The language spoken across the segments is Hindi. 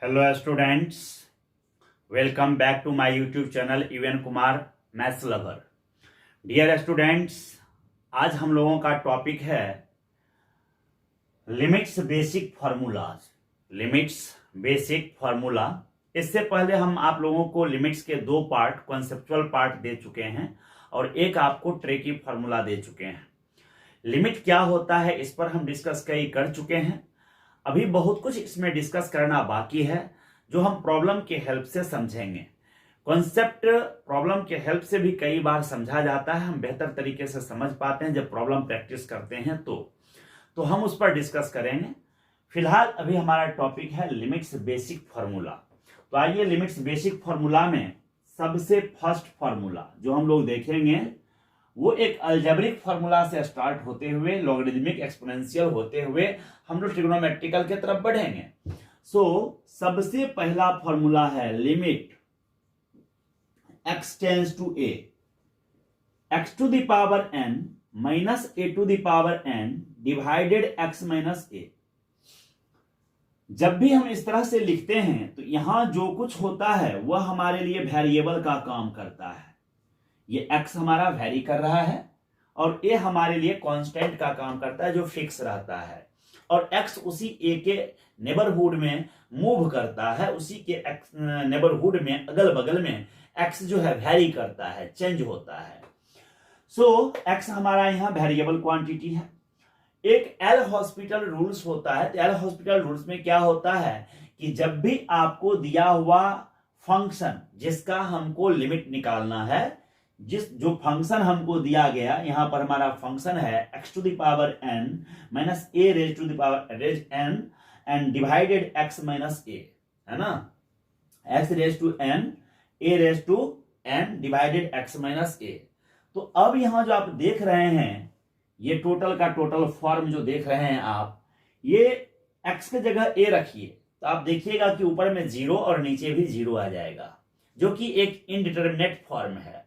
Hello students, welcome back to my YouTube channel Evan Kumar maths lover. Dear students, आज हम लोगों का टॉपिक है limits basic formulas. Limits basic formula. इससे पहले हम आप लोगों को लिमिट्स के दो पार्ट, कॉन्सेप्चुअल पार्ट दे चुके हैं और एक आपको ट्रिकी फार्मूला दे चुके हैं। लिमिट क्या होता है इस पर हम डिस्कस कई कर चुके हैं। अभी बहुत कुछ इसमें डिस्कस करना बाकी है जो हम प्रॉब्लम के हेल्प से समझेंगे। कॉन्सेप्ट प्रॉब्लम के हेल्प से भी कई बार समझा जाता है, हम बेहतर तरीके से समझ पाते हैं जब प्रॉब्लम प्रैक्टिस करते हैं तो हम उस पर डिस्कस करेंगे। फिलहाल अभी हमारा टॉपिक है लिमिट्स बेसिक फार्मूला। तो आइए लिमिट्स बेसिक फार्मूला में सबसे फर्स्ट फार्मूला जो हम लोग देखेंगे वो एक अलजेब्रिक फार्मूला से स्टार्ट होते हुए लॉगरिदमिक एक्सपोनेंशियल होते हुए हम लोग ट्रिग्नोमेट्रिकल की तरफ बढ़ेंगे। सबसे पहला फार्मूला है limit x tends to a x to the power n minus a to the power n divided x minus a। जब भी हम इस तरह से लिखते हैं तो यहां जो कुछ होता है वह हमारे लिए वेरिएबल का काम करता है। ये x हमारा वेरी कर रहा है और a हमारे लिए कांस्टेंट का काम करता है जो फिक्स रहता है, और x उसी a के नेबरहुड में मूव करता है, उसी के नेबरहुड में अगल बगल में x जो है वेरी करता है, चेंज होता है। x हमारा यहाँ वेरिएबल क्वांटिटी है। एक एल हॉस्पिटल रूल्स होता है। तो एल हॉस्पिटल रूल्स में क्या होता है कि जब भी आपको दिया हुआ फंक्शन जिसका हमको लिमिट निकालना है, जो फंक्शन हमको दिया गया, यहां पर हमारा फंक्शन है x to the power n minus a raise to the power raise n and divided x minus a, है ना, x raise to n a raise to n divided x minus a। तो अब यहां जो आप देख रहे हैं ये टोटल का टोटल फॉर्म जो देख रहे हैं आप, ये x के जगह a रखिए तो आप देखिएगा कि ऊपर में 0 और नीचे भी 0 आ जाएगा, जो कि एक इनडिटरमिनेट फॉर्म है।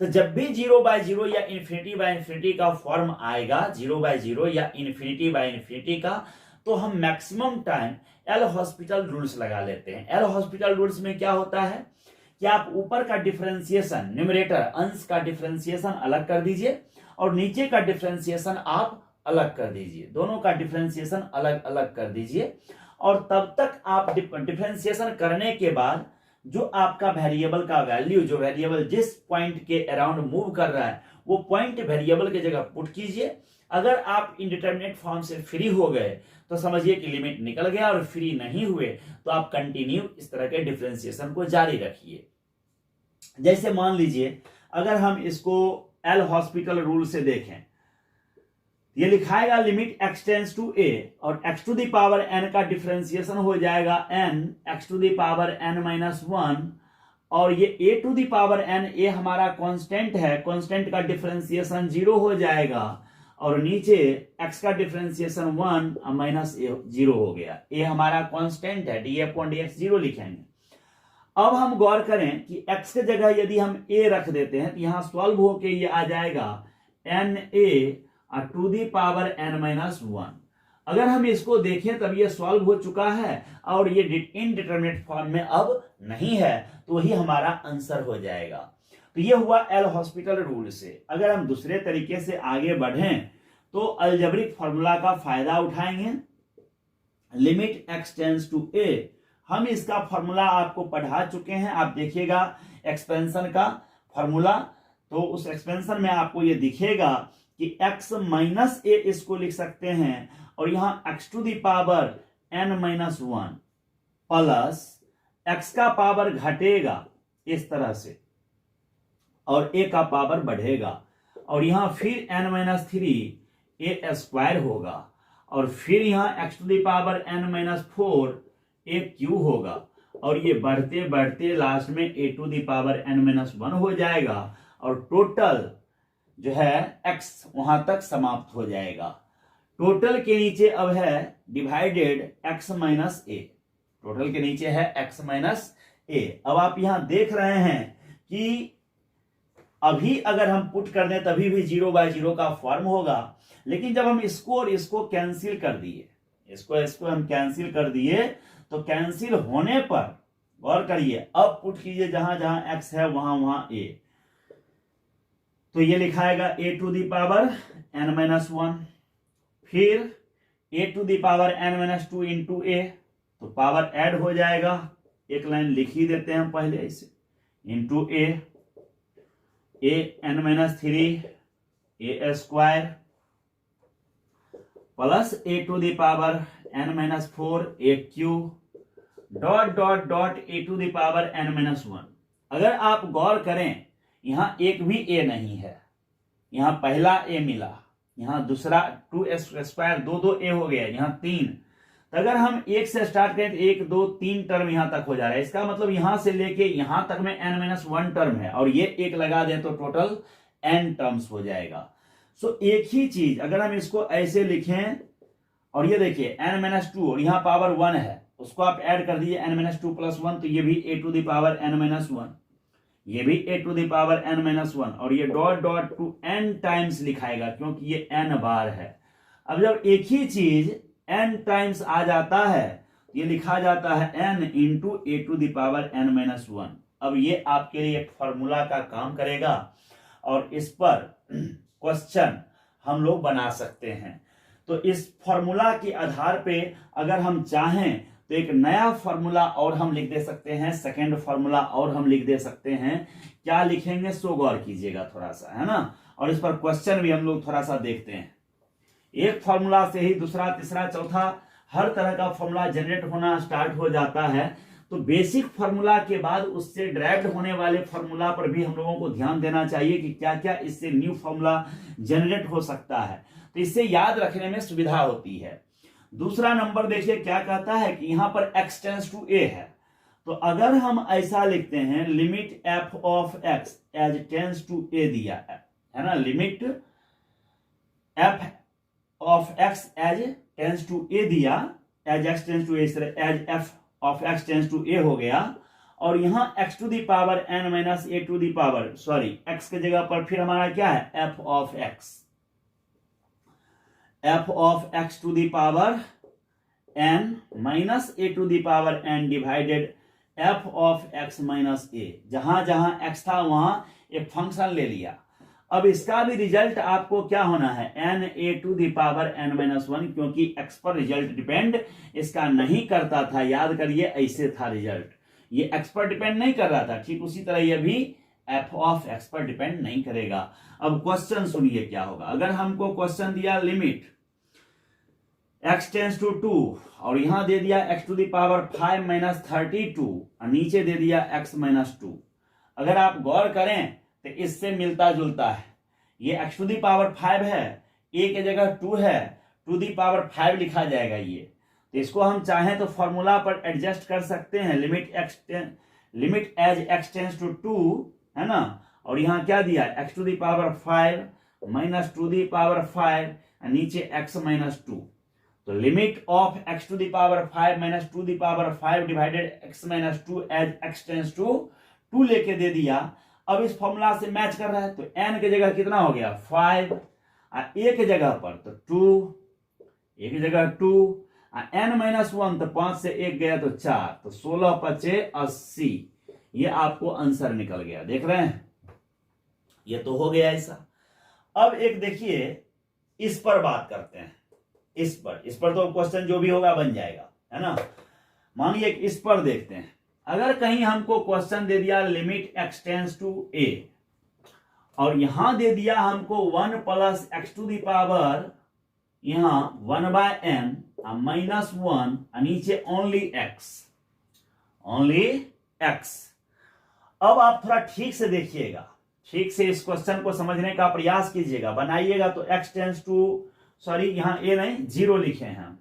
तो जब भी 0/0 या इन्फिनिटी का फॉर्म आएगा, 0/0 या इन्फिनिटी का, तो हम maximum time L hospital rules लगा लेते हैं। एल हॉस्पिटल रूल्स में क्या होता है कि आप ऊपर का डिफरेंशिएशन, न्यूमरेटर अंश का डिफरेंशिएशन अलग कर दीजिए और नीचे का डिफरेंशिएशन आप अलग कर दीजिए, दोनों का डिफरेंशिएशन अलग अलग कर दीजिए। और तब तक आप डिफरेंशिएशन करने के बाद जो आपका वेरिएबल का वैल्यू, जो वेरिएबल जिस पॉइंट के अराउंड मूव कर रहा है वो पॉइंट वेरिएबल की जगह पुट कीजिए। अगर आप इंडिटरमिनेट फॉर्म से फ्री हो गए तो समझिए कि लिमिट निकल गया, और फ्री नहीं हुए तो आप कंटिन्यू इस तरह के डिफरेंशिएशन को जारी रखिए। जैसे मान लीजिए अगर हम इसको एल हॉस्पिटल रूल से देखें, ये लिखाएगा limit x tends to a और x to the power n का डिफरेंशिएशन हो जाएगा n x to the power n minus 1, और ये a to the power n, a हमारा कांस्टेंट है, कांस्टेंट का डिफरेंशिएशन 0 हो जाएगा, और नीचे x का डिफरेंशिएशन 1 माइनस 0 हो गया। a हमारा कांस्टेंट है, df/dx 0 लिखेंगे। अब हम गौर करें कि x के जगह यदि हम a रख देते हैं तो यहां सॉल्व होके ये आ जाएगा na to the power n minus 1। अगर हम इसको देखें तब ये सॉल्व हो चुका है और ये इनडिटरमिनेट फॉर्म में अब नहीं है, तो वही हमारा आंसर हो जाएगा। तो ये हुआ एल हॉस्पिटल रूल से। अगर हम दूसरे तरीके से आगे बढ़ें तो अलजेब्रिक फार्मूला का फायदा उठाएंगे। Limit x tends to a, हम इसका फार्मूला आपको पढ़ा चुके हैं। आप देखिएगा एक्सपेंशन का फार्मूला, तो उस एक्सपेंशन में आपको ये दिखेगा कि x माइनस a इसको लिख सकते हैं, और यहां x to the power n minus 1 plus x का पावर घटेगा इस तरह से और a का पावर बढ़ेगा, और यहां फिर n माइनस 3 a स्क्वायर होगा, और फिर यहां x to the power n minus 4 a q होगा, और ये बढ़ते बढ़ते लास्ट में a to the power n minus 1 हो जाएगा, और टोटल जो है x वहां तक समाप्त हो जाएगा। टोटल के नीचे अब है divided x minus a, total के नीचे है x माइनस a। अब आप यहां देख रहे हैं कि अभी अगर हम पुट कर दें तभी भी 0/0 का फॉर्म होगा, लेकिन जब हम इसको और इसको कैंसिल कर दिए, इसको हम कैंसिल कर दिए तो कैंसिल होने पर गौर करिए, अब पुट कीजिए जहां जहां एक्स है वहां वहां ए, तो ये लिखाएगा a to the power n minus 1, फिर a to the power n minus 2 into a, तो पावर ऐड हो जाएगा, एक लाइन लिख ही देते हैं पहले इसे, into a n minus 3 a square plus a to the power n minus 4 a q dot dot dot a to the power n minus 1। अगर आप गौर करें यहां एक भी ए नहीं है, यहां पहला ए मिला, यहां दूसरा 2 स्क्वायर, दो ए हो गया, यहां 3, तो अगर हम एक से स्टार्ट करें तो 1 2 3 टर्म यहां तक हो जा रहा है, इसका मतलब यहां से लेके यहां तक में n माइनस 1 टर्म है, और ये एक लगा दें तो टोटल n टर्म्स हो जाएगा। सो एक ही चीज अगर हम इसको ऐसे लिखें, और ये देखिए n माइनस 2 और यहां पावर 1 है, उसको आप ऐड कर दीजिए n माइनस 2 प्लस 1, तो ये भी a to the power n minus 1, ये भी a to the power n minus 1, और ये dot dot to n times लिखाएगा क्योंकि ये n बार है। अब जब एक ही चीज n टाइम्स आ जाता है ये लिखा जाता है n into a to the power n minus 1। अब ये आपके लिए एक फॉर्मूला का काम करेगा और इस पर क्वेश्चन हम लोग बना सकते हैं। तो इस फॉर्मूला के आधार पे अगर हम चाहें तो एक नया फॉर्मूला और हम लिख दे सकते हैं, सेकेंड फॉर्मूला और हम लिख दे सकते हैं। क्या लिखेंगे सो गौर कीजिएगा थोड़ा सा, है ना, और इस पर क्वेश्चन भी हम लोग थोड़ा सा देखते हैं। एक फॉर्मूला से ही दूसरा तीसरा चौथा हर तरह का फॉर्मूला जनरेट होना स्टार्ट हो जाता है। तो बेसिक फॉर्मूला के बाद उससे डायरेक्ट होने वाले फॉर्मूला पर भी हम लोगों को ध्यान देना चाहिए कि क्या क्या इससे न्यू फॉर्मूला जनरेट हो सकता है, तो इससे याद रखने में सुविधा होती है। दूसरा नंबर देखिए क्या कहता है कि यहां पर x टेंस टू a है, तो अगर हम ऐसा लिखते हैं limit f of x as tends to a दिया है ना, limit f of x as tends to a दिया, as x tends to a, as f of x tends to a हो गया, और यहां x to the power n minus a to the power x के जगह पर फिर हमारा क्या है f of x, f of x to the power n minus a to the power n divided f of x minus a। जहां जहां x था वहां एक फंक्शन ले लिया। अब इसका भी रिजल्ट आपको क्या होना है n a to the power n minus 1, क्योंकि x पर रिजल्ट डिपेंड इसका नहीं करता था। याद करिए ऐसे था रिजल्ट, ये x पर डिपेंड नहीं कर रहा था, ठीक उसी तरह ये भी f ऑफ x पर डिपेंड नहीं करेगा। अब क्वेश्चन सुनिए क्या होगा। अगर हमको क्वेश्चन दिया लिमिट x टेंस टू 2 और यहां दे दिया x to the power 5 minus 32 और नीचे दे दिया x माइनस 2, अगर आप गौर करें तो इससे मिलता जुलता है। ये x टू दी पावर 5 है, a के जगह 2 है, टू दी पावर 5 लिखा जाएगा ये, तो इसको हम चाहें तो फॉर्मूला पर एडजस्ट कर सकते हैं। Limit as x tends to 2 है ना, और यहां क्या दिया x to the power 5 minus to the power 5 नीचे x माइनस 2, तो limit of x to the power 5 minus to the power 5 divided x minus 2 as x tends to 2 लेके दे दिया। अब इस फॉर्मूला से मैच कर रहा है तो n के जगह कितना हो गया 5, a के जगह पर तो 2, a की जगह 2, n माइनस 1 तो 5 से 1 गया तो 4, तो 16 पचे 80, ये आपको आंसर निकल गया। देख रहे हैं, ये तो हो गया ऐसा। अब एक देखिए इस पर बात करते हैं, इस पर तो क्वेश्चन जो भी होगा बन जाएगा, है ना। मानिए इस पर देखते हैं। अगर कहीं हमको क्वेश्चन दे दिया limit x tends to a और यहां दे दिया हमको 1 plus x to the power यहां 1 बाय n माइनस 1 नीचे ओनली x। अब आप थोड़ा ठीक से देखिएगा, ठीक से इस क्वेश्चन को समझने का प्रयास कीजिएगा, बनाइएगा तो x टेंस टू यहां a नहीं 0 लिखे हैं हम,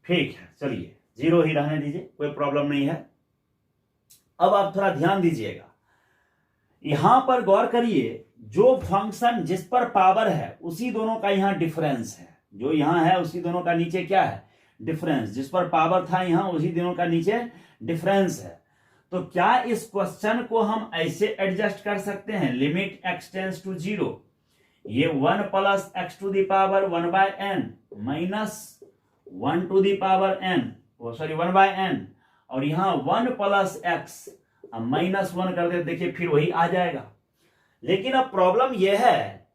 ठीक है चलिए 0 ही रहने दीजिए, कोई प्रॉब्लम नहीं है। अब आप थोड़ा ध्यान दीजिएगा, यहां पर गौर करिए, जो फंक्शन जिस पर पावर है उसी दोनों का यहां डिफरेंस है, जो यहां है उसी दोनों का नीचे क्या है डिफरेंस, जिस पर पावर था यहां उसी दोनों का नीचे डिफरेंस है। तो क्या इस क्वेश्चन को हम ऐसे एडजस्ट कर सकते हैं लिमिट x टेंस टू 0, ये 1 plus x to the power 1 by n minus 1 to the power n, sorry 1/n, और यहाँ 1 प्लस एक्स -1 कर दे, देखिए फिर वही आ जाएगा। लेकिन अब प्रॉब्लम यह है,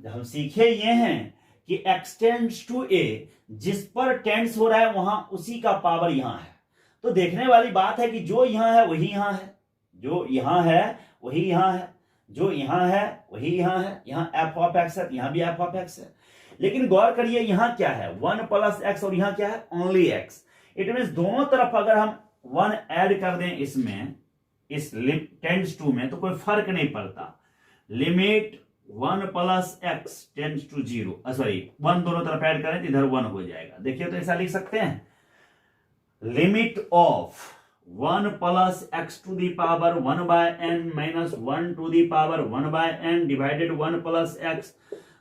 हम सीखे ये हैं कि x टेंड्स टू a, जिस पर टेंड्स हो रहा है वहां उसी का पावर यहां है। तो देखने वाली बात है कि जो यहां है वही यहां है, जो यहां है वही यहां है, जो यहां है वही यहां है। यहां f ऑफ x है, यहां भी f ऑफ x है। लेकिन गौर करिए यहां क्या है, 1 प्लस एक्स, और यहां क्या है, ओनली x। इट मीन्स दोनों तरफ अगर हम 1 ऐड कर दें इसमें, इस टेंड्स टू में, तो कोई फर्क नहीं पड़ता। Limit 1 plus x tends to 0, sorry 1 दोनों तरफ ऐड करें तो इधर 1 हो जाएगा। देखिए तो ऐसा लिख सकते हैं, limit of 1 plus x to the power 1/n minus 1 to the power 1/n divided 1 plus x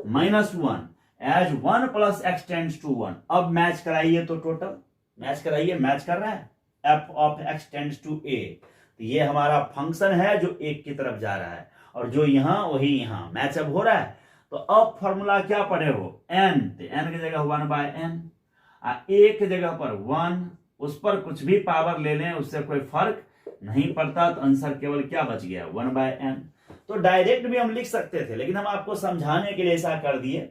minus 1 as 1 plus x tends to 1। अब मैच कराइए, तो टोटल मैच कराइए, मैच कर रहा है, f of x tends to a। तो ये हमारा फंक्शन है जो 1 की तरफ जा रहा है, और जो यहां वही यहां मैचअप हो रहा है। तो अब फॉर्मूला क्या पढ़े हो, n, तो n की जगह 1/n, a की जगह पर 1, उस पर कुछ भी पावर ले लें उससे कोई फर्क नहीं पड़ता। तो आंसर केवल क्या बच गया, 1/n। तो डायरेक्ट भी हम लिख सकते थे, लेकिन हम आपको समझाने के लिए ऐसा कर दिए।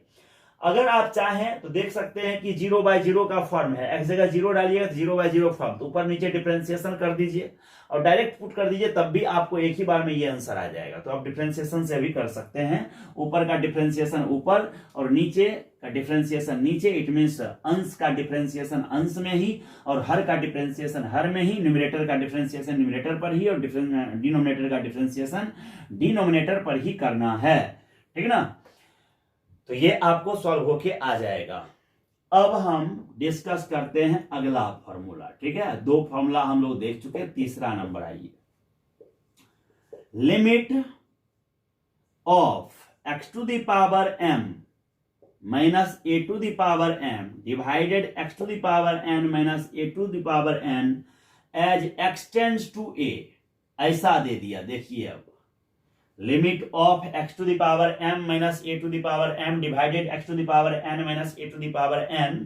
अगर आप चाहें तो देख सकते हैं कि 0/0 का फॉर्म है, x जगह 0 डालिएगा तो 0/0 फॉर्म, तो ऊपर नीचे डिफरेंशिएशन कर दीजिए और डायरेक्ट पुट कर दीजिए, तब भी आपको एक ही बार में ये आंसर आ जाएगा। तो आप डिफरेंशिएशन से भी कर सकते हैं, ऊपर का डिफरेंशिएशन ऊपर और नीचे का डिफरेंशिएशन नीचे। इट मीन्स अंश का डिफरेंशिएशन अंश में ही, और हर का डिफरेंशिएशन हर में ही, न्यूमरेटर का डिफरेंशिएशन न्यूमरेटर पर ही, और डिनोमिनेटर का डिफरेंशिएशन डिनोमिनेटर पर ही करना है, ठीक ना। तो ये आपको सॉल्व होके आ जाएगा। अब हम डिस्कस करते हैं अगला फॉर्मूला, ठीक है। 2 फॉर्मूला हम लोग देख चुके हैं, तीसरा नंबर आइए। Limit of x to the power m minus a to the power m divided x to the power n minus a to the power n as x tends to a, ऐसा दे दिया। देखिए अब limit of x to the power m minus a to the power m divided x to the power n minus a to the power n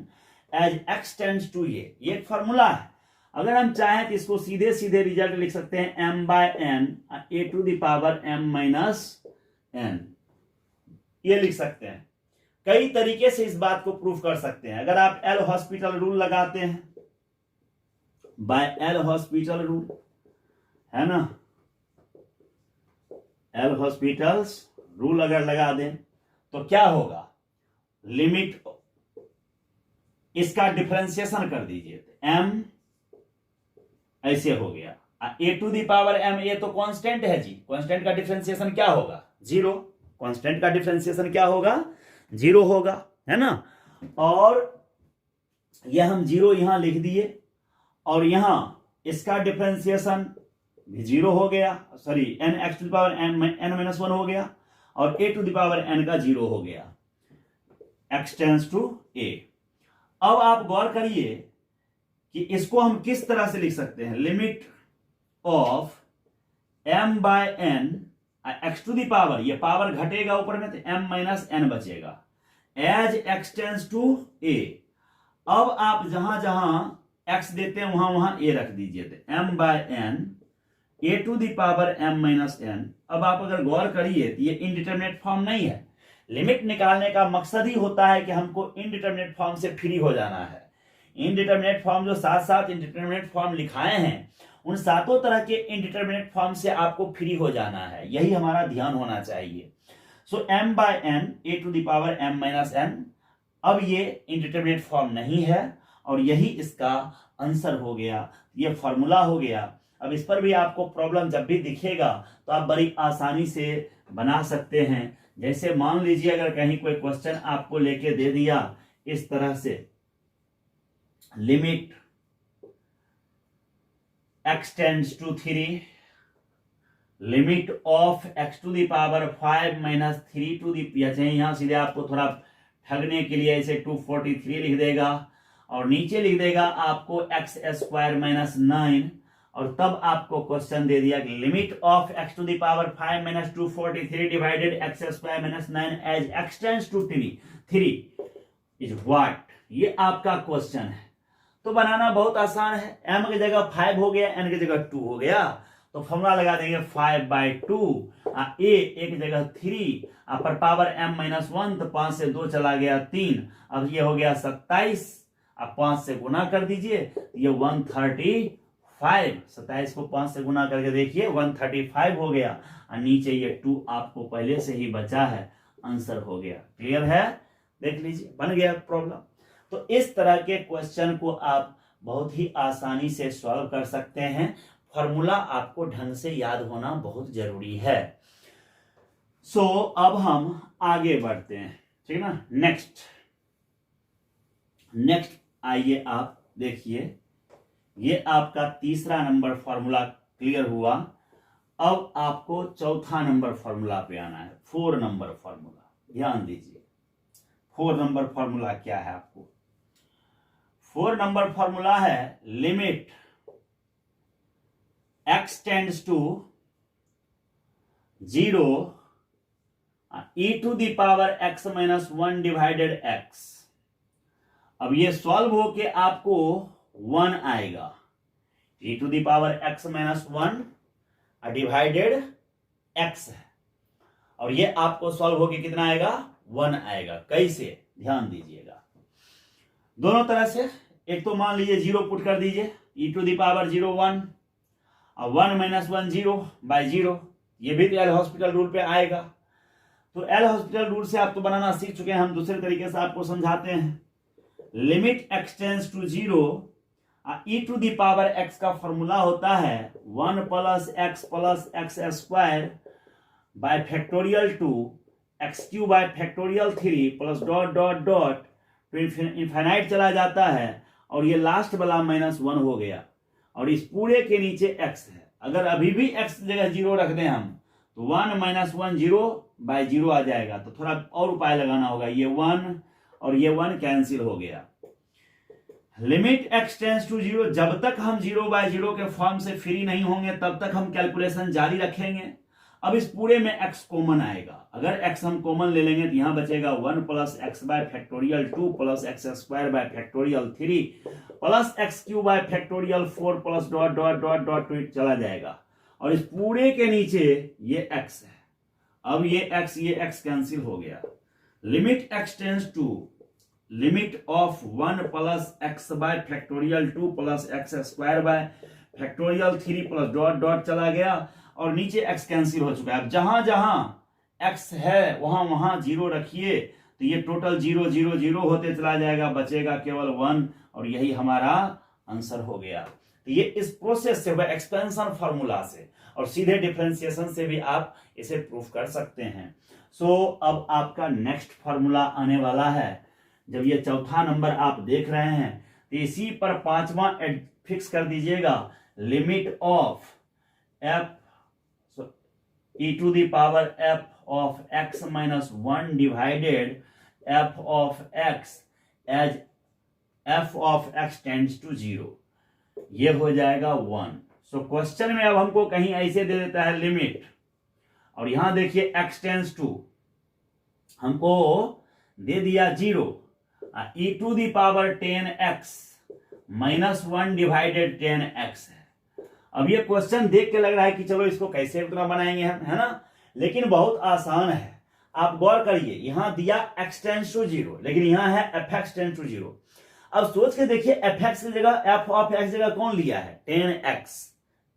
as x tends to a, ये एक फॉर्मूला है। अगर हम चाहें तो इसको सीधे सीधे रिजल्ट लिख सकते हैं, m/n a to the power m minus n, ये लिख सकते हैं। कई तरीके से इस बात को प्रूफ कर सकते हैं। अगर आप एल हॉस्पिटल रूल लगाते हैं, बाय एल हॉस्पिटल रूल, है ना, एल हॉस्पिटल्स रूल अगर लगा दें तो क्या होगा, लिमिट इसका डिफरेंशिएशन कर दीजिए, m ऐसे हो गया, a to the power m, ये तो कांस्टेंट है जी, कांस्टेंट का डिफरेंशिएशन क्या होगा, 0। कांस्टेंट का डिफरेंशिएशन क्या होगा, 0 होगा, है ना। और यह हम 0 यहां लिख दिए, और यहां इसका डिफरेंशिएशन 0 हो गया, sorry n x to the power n minus 1 हो गया, और a to the power n का 0 हो गया, x टेंड्स टू a। अब आप गौर करिए कि इसको हम किस तरह से लिख सकते हैं, limit of m/n x to the power, ये पावर घटेगा ऊपर में तो m माइनस n बचेगा, as x tends to a। अब आप जहां जहां x देते हैं वहां वहां a रख दीजिए, तो m/n a to the power m minus n। अब आप अगर गौर करिए तो ये इनडिटरमिनेट फॉर्म नहीं है। लिमिट निकालने का मकसद ही होता है कि हमको इनडिटरमिनेट फॉर्म से फ्री हो जाना है। इनडिटरमिनेट फॉर्म जो 7 इंडिटरमिनेट फॉर्म लिखाए हैं, उन 7 तरह के इनडिटरमिनेट फॉर्म से आपको फ्री हो जाना है, यही हमारा ध्यान होना चाहिए। So m/n a to the power m minus n, अब ये इनडिटरमिनेट फॉर्म नहीं है, और यही इसका आंसर हो गया, ये फॉर्मूला हो गया। अब इस पर भी आपको प्रॉब्लम जब भी दिखेगा तो आप बड़ी आसानी से बना सकते हैं। जैसे मान लीजिए अगर कहीं कोई क्वेश्चन आपको लेके दे दिया इस तरह से, limit x tends to 3, limit of x to the power 5 minus 3 to the, यहां सीधे आपको थोड़ा ठगने के लिए ऐसे 243 लिख देगा, और नीचे लिख देगा आपको x² माइनस 9, और तब आपको क्वेश्चन दे दिया कि limit of x to the power 5 minus 243 divided x² minus 9 as x tends to 3 is what. ये आपका क्वेश्चन है, तो बनाना बहुत आसान है। m की जगह 5 हो गया, n की जगह 2 हो गया, तो फॉर्मूला लगा देंगे 5/2, a की जगह 3, पर पावर m-1, तो 5 से 2 चला गया 3, अब ये हो गया 27, अब 5 से गुना कर दीजिए, ये 135, 27 को 5 से गुना करके देखिए 135 हो गया, और नीचे ये 2 आपको पहले से ही बचा है, आंसर हो गया। क्लियर है, देख लीजिए बन गया प्रॉब्लम। तो इस तरह के क्वेश्चन को आप बहुत ही आसानी से सॉल्व कर सकते हैं। फॉर्मूला आपको ढंग से याद होना बहुत जरूरी है। सो अब हम आगे बढ़ते हैं, ठीक है ना। नेक्स्ट आइए आप देखिए, ये आपका तीसरा नंबर फॉर्मूला क्लियर हुआ। अब आपको चौथा नंबर फॉर्मूला पे आना है, 4 नंबर फॉर्मूला। ध्यान दीजिए 4 नंबर फॉर्मूला क्या है आपको। 4 नंबर फॉर्मूला है limit x tends to 0 e to the power x minus 1 divided x। अब ये सॉल्व होके आपको 1 आएगा, e to the power x minus 1 divided x है, और ये आपको सॉल्व होके कितना आएगा, 1 आएगा। कैसे, ध्यान दीजिएगा दोनों तरह से। एक तो मान लीजिए 0 पुट कर दीजिए, e टू द पावर 0 1, और 1 माइनस 1 0/0, ये भी एल हॉस्पिटल रूल पे आएगा। तो एल हॉस्पिटल रूल से आप तो बनाना सीख चुके हैं, हम दूसरे तरीके से आपको समझाते हैं। Limit x tends to 0 e to the power x का फॉर्मूला होता है 1 plus x square by factorial 2 x³ by factorial 3 plus dot dot dot तो इनफाइनाइट चला जाता है, और ये लास्ट वाला -1 हो गया, और इस पूरे के नीचे x है। अगर अभी भी x जगह 0 रख दें हम, तो 1 माइनस 1 0/0 आ जाएगा। तो थोड़ा और उपाय लगाना होगा, ये 1 और ये 1 कैंसिल हो गया। लिमिट x टेंड्स टू 0, जब तक हम 0/0 के फॉर्म से फ्री नहीं होंगे तब तक हम कैलकुलेशन जारी रखेंगे। अब इस पूरे में x कॉमन आएगा, अगर x हम कॉमन ले लेंगे तो यहां बचेगा 1 plus x by factorial 2 plus x square by factorial 3 plus x³ by factorial 4 plus dot dot dot dot चला जाएगा, और इस पूरे के नीचे ये x है। अब ये x कैंसिल हो गया। Limit x tends to limit of 1 plus x by factorial 2 plus x square by factorial 3 plus dot dot चला गया, और नीचे x कैंसिल हो चुका है। अब जहां जहां x है वहां वहां 0 रखिए, तो ये टोटल 0 0 0 होते चला जाएगा, बचेगा केवल 1, और यही हमारा आंसर हो गया। तो ये इस प्रोसेस से, वह एक्सपेंशन फॉर्मूला से और सीधे डिफरेंशिएशन से भी आप इसे प्रूफ कर सकते हैं। सो अब आपका नेक्स्ट फॉर्मूला आने वाला है। जब ये चौथा नंबर आप देख रहे हैं तो इसी पर पांचवा फिक्स कर दीजिएगा, limit of f e to the power f of x minus 1 divided f of x as f of x tends to 0, ये हो जाएगा 1। सो क्वेश्चन में अब हमको कहीं ऐसे दे देता है लिमिट, और यहां देखिए x टेंड्स टू हमको दे दिया 0, e to the power 10x minus 1 divided 10x है। अब ये क्वेश्चन देख के लग रहा है कि चलो इसको कैसे उतना बनाएंगे हम, है ना, लेकिन बहुत आसान है। आप गौर करिए, यहां दिया x टेंड्स टू 0, लेकिन यहां है fx टेंड्स टू 0। अब सोच के देखिए, fx की जगह f ऑफ x जगह कौन लिया है, 10x,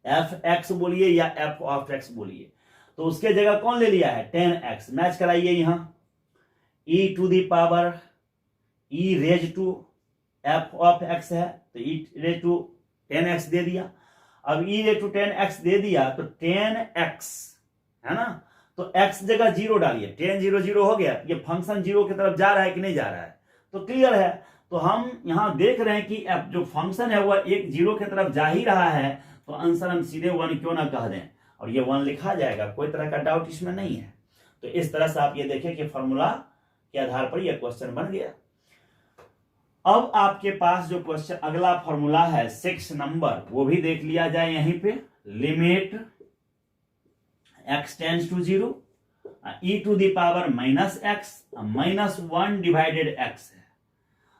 fx बोलिए या f ऑफ x बोलिए, तो उसके जगह कौन ले लिया है, 10x। मैच कराइए, यहां e to the power e raise to f of x है, तो e रेज टू 10x दे दिया। अब e रेज टू 10x दे दिया तो 10x है ना, तो x जगह 0 डालिए, 10 0 0 हो गया। ये फंक्शन 0 की तरफ जा रहा है कि नहीं जा रहा है, तो क्लियर है। तो हम यहां देख रहे हैं कि f जो फंक्शन है वह एक 0 की तरफ जा ही रहा है, तो आंसर हम सीधे 1 क्यों ना कह दें, और ये 1 लिखा जाएगा, कोई तरह का डाउट इसमें नहीं है। तो इस तरह से आप ये देखें कि फॉर्मूला के आधार पर यह क्वेश्चन बन गया। अब आपके पास जो क्वेश्चन अगला फॉर्मूला है 6 नंबर, वो भी देख लिया जाए यहीं पे। Limit x tends to 0 e to the power minus x minus 1 divided x है।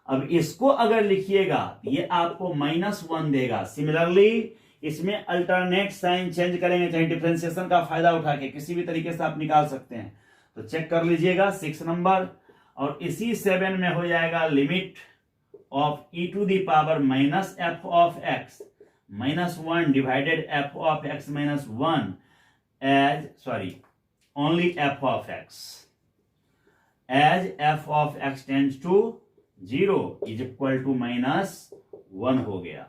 अब इसको अगर लिखिएगा तो ये आपको -1 देगा। सिमिलरली इसमें अल्टरनेट साइन चेंज करेंगे, चाहे डिफरेंशिएशन का फायदा उठा के किसी भी तरीके से आप निकाल सकते हैं। तो चेक कर लीजिएगा 6 नंबर, और इसी 7 में हो जाएगा limit of e to the power minus F of X -1 divided F of X -1 as only F of X as F of X tends to 0 is equal to -1 हो गया।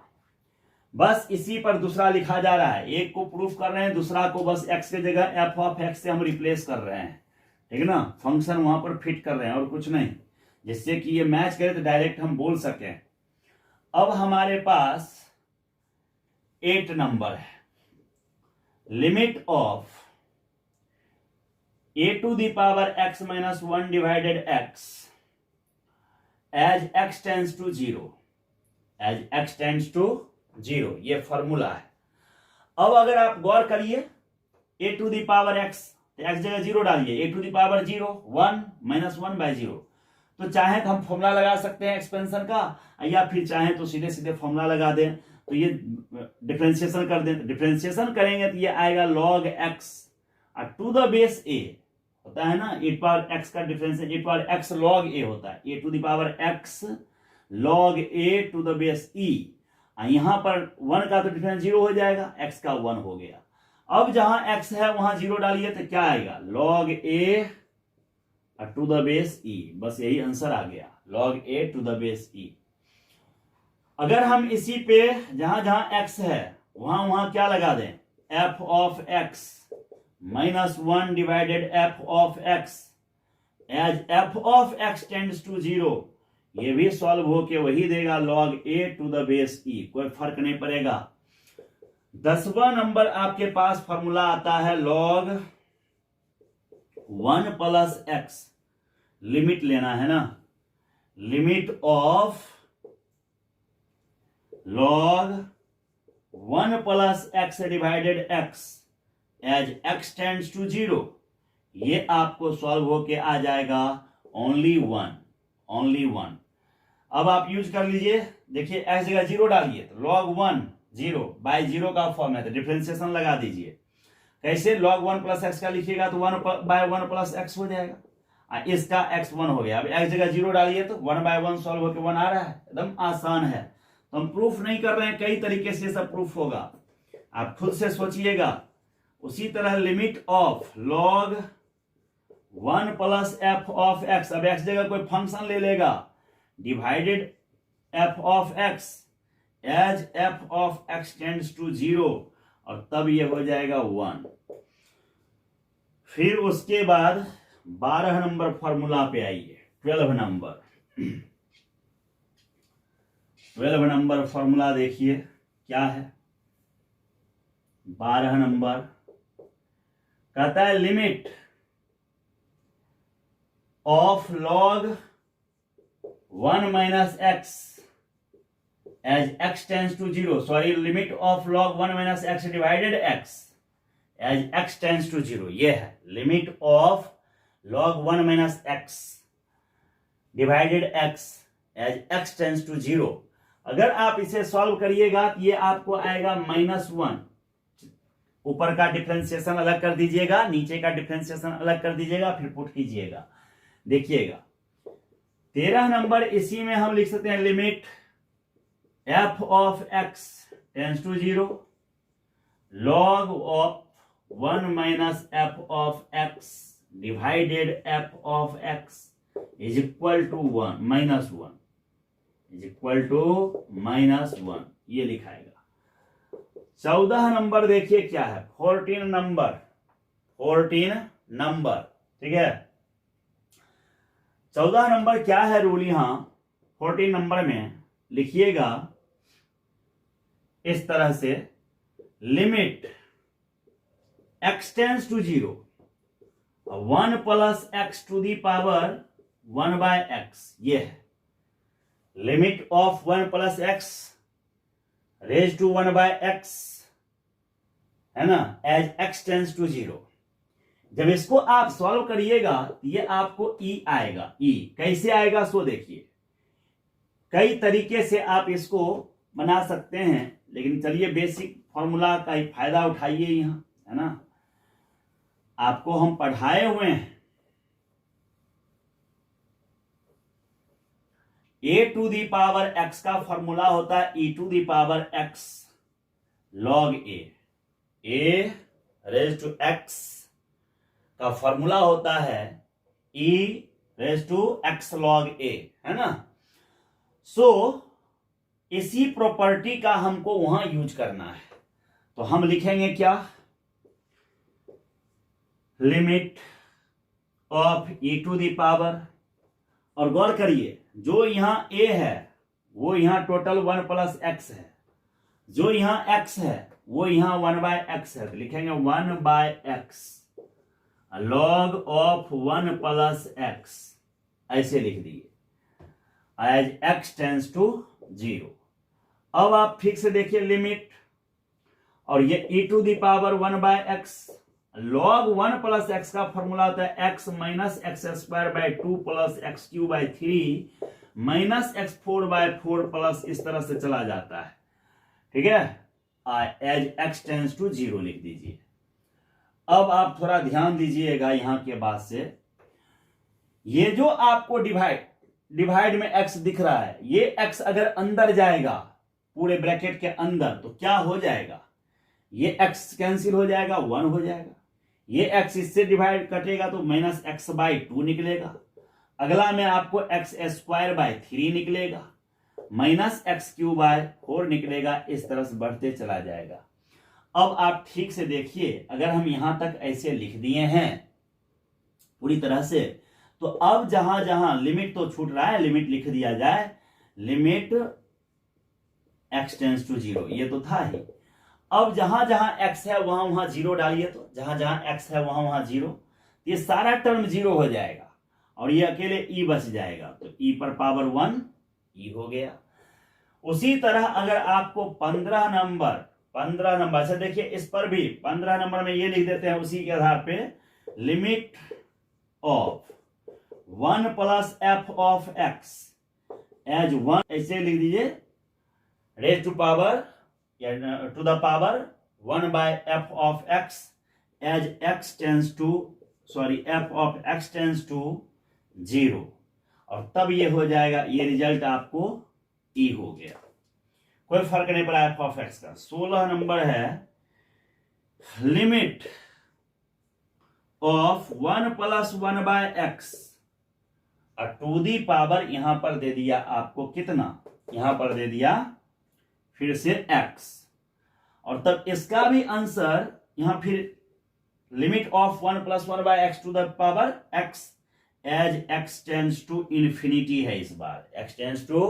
बस इसी पर दूसरा लिखा जा रहा है, एक को प्रूफ कर रहे हैं, दूसरा को बस x के जगह एफ ऑफ एक्स से हम रिप्लेस कर रहे हैं, ठीक है ना, फंक्शन वहां पर फिट कर रहे हैं और कुछ नहीं, जिससे कि ये मैच करे तो डायरेक्ट हम बोल सकें। अब हमारे पास 8 नंबर है, limit of a to the power x -1 divided x as x tends to 0 as x tends to 0, ये फॉर्मूला है। अब अगर आप गौर करिए a to the power x, तो x जगह 0 डालिए, a टू दी पावर 0 1 -1/0, तो चाहे तो हम फॉर्मूला लगा सकते हैं एक्सपेंशन का, या फिर चाहे तो सीधे सीधे फॉर्मूला लगा दें, तो ये डिफरेंशिएशन कर दें। डिफरेंशिएशन करेंगे तो ये आएगा log x to the base a, होता है ना, e पावर x का differentiation e power x log a होता है, a to the power x log a to the base e। यहां पर 1 का तो डिफरेंस 0 हो जाएगा, x का 1 हो गया। अब जहां x है वहां 0 डालिए तो क्या आएगा, log a to the base e, बस यही आंसर आ गया, log a to the base e। अगर हम इसी पे जहां जहां x है वहां वहां क्या लगा दें, f of x -1 divided f of x as f of x tends to 0, ये भी सॉल्व होके वही देगा log a to the base e, कोई फर्क नहीं पड़ेगा। 10वां नंबर आपके पास फॉर्मूला आता है log 1 प्लस x, लिमिट लेना है ना, limit of log 1 plus x divided x as x tends to 0, ये आपको सॉल्व होके आ जाएगा ओनली 1। अब आप यूज कर लीजिए, देखिए x जगह 0 डालिए तो log 1 0/0 का फॉर्म है, तो डिफरेंशिएशन लगा दीजिए। कैसे, log 1 प्लस एक्स का लिखिएगा तो 1/1 प्लस एक्स हो जाएगा, इसका x 1 हो गया। अब x जगह 0 डालिए तो 1/1 सॉल्व होकर 1 आ रहा है, एकदम आसान है। तो हम प्रूफ नहीं कर रहे हैं, कई तरीके से सब प्रूफ होगा, आप खुद से सोचिएगा। उसी तरह limit of log 1 plus F of X, अब x जगह कोई फंक्शन ले लेगा, divided f of x as f of x tends to 0, और तब ये हो जाएगा 1। फिर उसके बाद 12 नंबर फॉर्मूला पे आइए, 12 नंबर फॉर्मूला देखिए क्या है। 12 नंबर कहता है limit of log 1 minus X as x tends to 0, limit of log 1 minus X divided x as x tends to 0, ये है limit of log 1 minus X divided x as x tends to 0। अगर आप इसे सॉल्व करिएगा तो ये आपको आएगा -1, ऊपर का डिफरेंशिएशन अलग कर दीजिएगा, नीचे का डिफरेंशिएशन अलग कर दीजिएगा, फिर पुट कीजिएगा। देखिएगा 13 नंबर, इसी में हम लिख सकते हैं limit f of x tends to 0 log of 1 minus f of x divided f of x is equal to -1 is equal to -1, ये लिखाएगा। 14 नंबर देखिए क्या है, 14 नंबर, ठीक है। 14 नंबर क्या है रूल, यहां 14 नंबर में लिखिएगा इस तरह से, limit x tends to 0 1 plus x to the power 1/x, ये है limit of 1 plus x raise to 1/x, है ना, एज x टेंड्स टू 0। जब इसको आप सॉल्व करिएगा तो ये आपको e आएगा। e कैसे आएगा सो देखिए, कई तरीके से आप इसको बना सकते हैं, लेकिन चलिए बेसिक फॉर्मूला का ही फायदा उठाइए यहाँ, है ना। आपको हम पढ़ाए हुए हैं a to the power x का फॉर्मूला होता है e to the power x log a raise to x का फॉर्मूला होता है e raise to x log a, है ना। सो इसी प्रॉपर्टी का हमको वहां यूज करना है, तो हम लिखेंगे क्या, limit of E to the power, और गौर करिए जो यहां ए है वो यहां टोटल 1 प्लस एक्स है, जो यहां एक्स है वो यहां 1 बाय एक्स है, तो लिखेंगे 1 by x log of 1 plus X, ऐसे लिख दिए एज एक्स टेंस टू 0। अब आप ठीक से देखिए लिमिट, और ये e to the power 1 by x log 1 plus x का फॉर्मूला होता है x minus x square by 2 plus x cube by 3 minus x 4 by 4 plus इस तरह से चला जाता है, ठीक है, एज एक्स टेंस टू 0 लिख दीजिए। अब आप थोड़ा ध्यान दीजिएगा यहां के बाद से, ये जो आपको डिवाइड में एक्स दिख रहा है, ये एक्स अगर अंदर जाएगा पूरे ब्रैकेट के अंदर तो क्या हो जाएगा, ये एक्स कैंसिल हो जाएगा, 1 हो जाएगा। ये एक्स इससे डिवाइड कटेगा तो माइनस एक्स बाई 2 निकलेगा। अगला में आपको एक्स स्क्वायर बाय 3 निकलेगा, माइनस एक्स क्यू बाय 4 निकलेगा, इस तरह से बढ़ते चला जाएगा। अब आप ठीक से देखिए, अगर हम यहां तक ऐसे लिख दिए हैं पूरी तरह से, तो अब जहां जहां लिमिट तो छूट रहा है, लिमिट लिख दिया जाए, लिमिट एक्स टेंस टू 0, ये तो था ही। अब जहां जहां एक्स है वहां वहां 0 डालिए, तो जहां जहां एक्स है वहां वहां 0, ये सारा टर्म 0 हो जाएगा और ये अकेले ई बच जाएगा, तो ई पर पावर 1 ई हो गया। उसी तरह अगर आपको 15 नंबर अच्छा देखिए, इस पर भी 15 नंबर में ये लिख देते हैं उसी के आधार पे, limit of 1 plus F of X as 1, ऐसे लिख दीजिए, raise to power to the power 1 by F of X as X tends to F of X tends to 0, और तब ये हो जाएगा, ये रिजल्ट आपको ई हो गया, कोई फर्क नहीं पड़ा एफ ऑफ एक्स का। 16 नंबर है limit of 1 plus 1 by X और टू दी पावर, यहां पर दे दिया आपको कितना, यहां पर दे दिया फिर से x, और तब इसका भी आंसर यहां फिर limit of 1 plus 1 by X to the power x as x tends to infinity है, इस बार x टेंस टू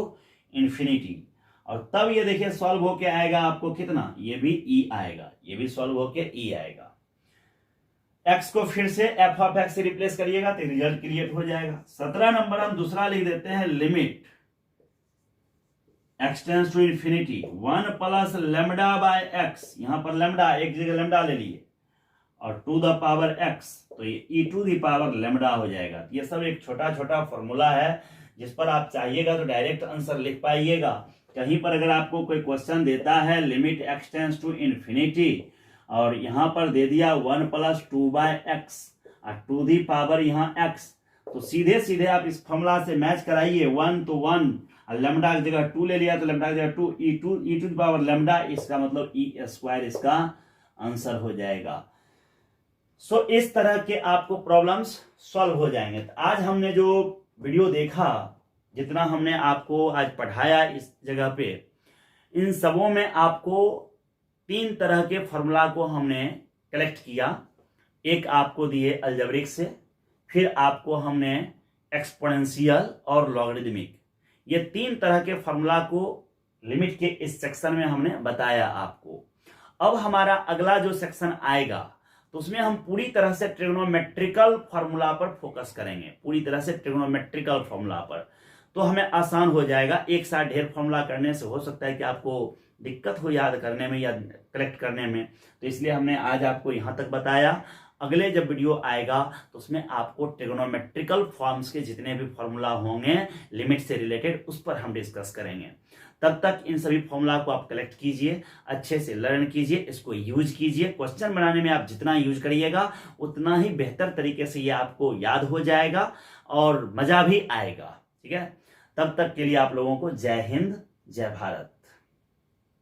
इंफिनिटी, और तब ये देखिए सॉल्व होके आएगा आपको कितना, ये भी e आएगा, ये भी सॉल्व होके e आएगा। x को फिर से f ऑफ x से रिप्लेस करिएगा तो रिजल्ट क्रिएट हो जाएगा। 17 नंबर हम दूसरा लिख देते हैं, limit x tends to infinity 1 plus lambda by x, यहां पर लेमडा एक जगह लेमडा ले लिए, और टू द पावर x, तो ये e to the power lambda हो जाएगा। ये सब एक छोटा छोटा फॉर्मूला है जिस पर आप चाहिएगा तो डायरेक्ट आंसर लिख पाइएगा। कहीं पर अगर आपको कोई क्वेश्चन देता है limit x tends to infinity और यहां पर दे दिया 1 प्लस 2 बाय एक्स और टू दी पावर यहां x, तो सीधे सीधे आप इस फॉर्मूला से मैच कराइए, 1 तो 1 और लेमडा की जगह 2 ले लिया तो लेमडा की जगह 2, ई टू दी पावर लेमडा, इसका मतलब ई स्क्वायर इसका आंसर हो जाएगा। सो इस तरह के आपको प्रॉब्लम्स सॉल्व हो जाएंगे। तो आज हमने जो वीडियो देखा, जितना हमने आपको आज पढ़ाया इस जगह पे, इन सबों में आपको 3 तरह के फॉर्मूला को हमने कलेक्ट किया। एक आपको दिए अलजेब्रिक से, फिर आपको हमने एक्सपोनेंशियल और लॉगरिदमिक, ये 3 तरह के फॉर्मूला को लिमिट के इस सेक्शन में हमने बताया आपको। अब हमारा अगला जो सेक्शन आएगा तो उसमें हम पूरी तरह से ट्रिग्नोमेट्रिकल फॉर्मूला पर फोकस करेंगे, पूरी तरह से ट्रिग्नोमेट्रिकल फॉर्मूला पर, तो हमें आसान हो जाएगा। एक साथ ढेर फॉर्मूला करने से हो सकता है कि आपको दिक्कत हो याद करने में या कलेक्ट करने में, तो इसलिए हमने आज आपको यहां तक बताया। अगले जब वीडियो आएगा तो उसमें आपको ट्रिग्नोमेट्रिकल फॉर्म्स के जितने भी फॉर्मूला होंगे लिमिट से रिलेटेड उस पर हम डिस्कस करेंगे। तब तक इन सभी फॉर्मूला को आप कलेक्ट कीजिए, अच्छे से लर्न कीजिए, इसको यूज कीजिए। क्वेश्चन बनाने में आप जितना यूज करिएगा उतना ही बेहतर तरीके से ये आपको याद हो जाएगा और मजा भी आएगा। ठीक है, तब तक के लिए आप लोगों को जय हिंद, जय भारत।